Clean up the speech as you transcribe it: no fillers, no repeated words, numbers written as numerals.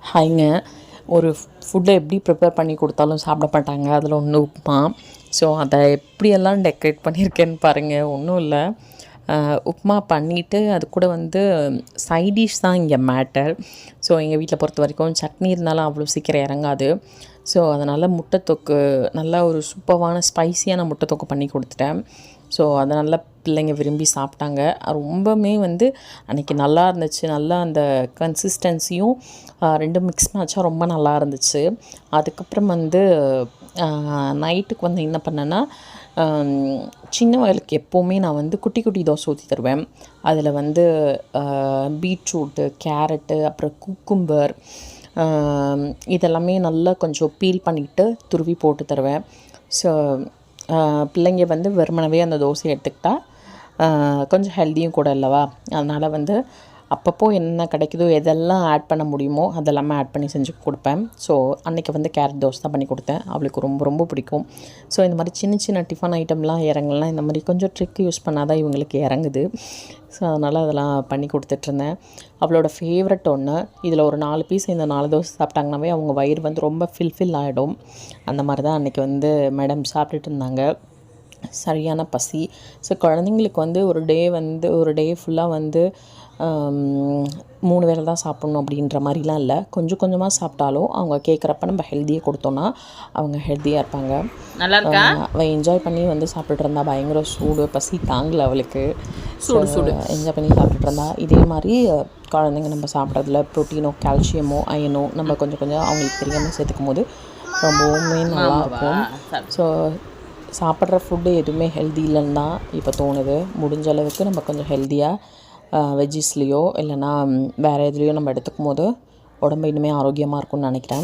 ஹாய்ங்க. ஒரு ஃபுட்டை எப்படி ப்ரிப்பேர் பண்ணி கொடுத்தாலும் சாப்பிட மாட்டாங்க. அதில் ஒன்று உப்புமா. ஸோ அதை எப்படியெல்லாம் டெக்கரேட் பண்ணியிருக்கேன்னு பாருங்கள். ஒன்றும் இல்லை, உப்புமா பண்ணிவிட்டு அது கூட வந்து சைட் டிஷ் தான் இங்கே மேட்டர். ஸோ எங்கள் வீட்டில் பொறுத்த வரைக்கும் சட்னி இருந்தாலும் அவ்வளோ சீக்கிரம் இறங்காது. ஸோ அதனால் முட்டை தொக்கு, நல்லா ஒரு சூப்பரான ஸ்பைஸியான முட்டை தொக்கு பண்ணி கொடுத்துட்டேன். ஸோ அதை நல்லா பிள்ளைங்க விரும்பி சாப்பிட்டாங்க. ரொம்பவுமே வந்து அன்றைக்கி நல்லா இருந்துச்சு. நல்லா அந்த கன்சிஸ்டன்சியும் ரெண்டும் மிக்ஸ் மேட்சாக ரொம்ப நல்லா இருந்துச்சு. அதுக்கப்புறம் வந்து நைட்டுக்கு வந்து என்ன பண்ணேன்னா, சின்ன வயலுக்கு எப்போவுமே நான் வந்து குட்டி குட்டி தோசை ஊற்றி தருவேன். அதில் வந்து பீட்ரூட்டு, கேரட்டு, அப்புறம் குக்கும்பர், இதெல்லாமே நல்லா கொஞ்சம் பீல் பண்ணிவிட்டு துருவி போட்டு தருவேன். ஸோ பிள்ளைங்க வந்து வெறுமனவே அந்த தோசையை எடுத்துக்கிட்டால் கொஞ்சம் ஹெல்த்தியும் கூட இல்லவா. அதனால் வந்து அப்பப்போ என்ன கிடைக்குதோ, எதெல்லாம் ஆட் பண்ண முடியுமோ அதெல்லாமே ஆட் பண்ணி செஞ்சு கொடுப்பேன். ஸோ அன்றைக்கி வந்து கேரட் தோசை தான் பண்ணி கொடுத்தேன். அவளுக்கு ரொம்ப ரொம்ப பிடிக்கும். ஸோ இந்த மாதிரி சின்ன சின்ன டிஃபன் ஐட்டம்லாம் இறங்கலாம், இந்த மாதிரி கொஞ்சம் ட்ரிக் யூஸ் பண்ணால் தான் இவங்களுக்கு இறங்குது. ஸோ அதனால் அதெல்லாம் பண்ணி கொடுத்துட்ருந்தேன். அவளோட ஃபேவரட் ஒன்று. இதில் ஒரு 4 பீஸ் இந்த 4 தோசை சாப்பிட்டாங்கனாவே அவங்க வயிறு வந்து ரொம்ப ஃபில் ஆகிடும். அந்த மாதிரி தான் அன்றைக்கி வந்து மேடம் சாப்பிட்டுட்டு இருந்தாங்க. சரியான பசி. ஸோ குழந்தைங்களுக்கு வந்து ஒரு டே ஃபுல்லாக வந்து 3 வேளை தான் சாப்பிட்ணும் அப்படின்ற மாதிரிலாம் இல்லை. கொஞ்சம் கொஞ்சமாக சாப்பிட்டாலும் அவங்க கேட்குறப்ப நம்ம ஹெல்த்தியாக கொடுத்தோன்னா அவங்க ஹெல்த்தியாக இருப்பாங்க. நல்லா இருக்கா? அவள் என்ஜாய் பண்ணி வந்து சாப்பிட்டுட்டு இருந்தா. பயங்கர சூடு, பசி தாங்கலை அவளுக்கு. சூடு என்ஜாய் பண்ணி சாப்பிட்டுட்டு இருந்தா. இதே மாதிரி குழந்தைங்க நம்ம சாப்பிட்றதுல ப்ரோட்டீனோ, கால்சியமோ, அயனோ நம்ம கொஞ்சம் கொஞ்சம் அவங்களுக்கு தெரியாமல் சேர்த்துக்கும் போது ரொம்பவுமே நல்லாயிருக்கும். ஸோ சாப்பிட்ற ஃபுட்டு எதுவுமே ஹெல்தி இல்லைன்னு தான் இப்போ தோணுது. முடிஞ்ச அளவுக்கு நம்ம கொஞ்சம் ஹெல்த்தியாக வெஜ்ஜீஸ்லேயோ இல்லைனா வேறு எதுலேயோ நம்ம எடுத்துக்கும் போது உடம்பு இனிமேல் ஆரோக்கியமாக இருக்கும்னு நினைக்கிறேன்.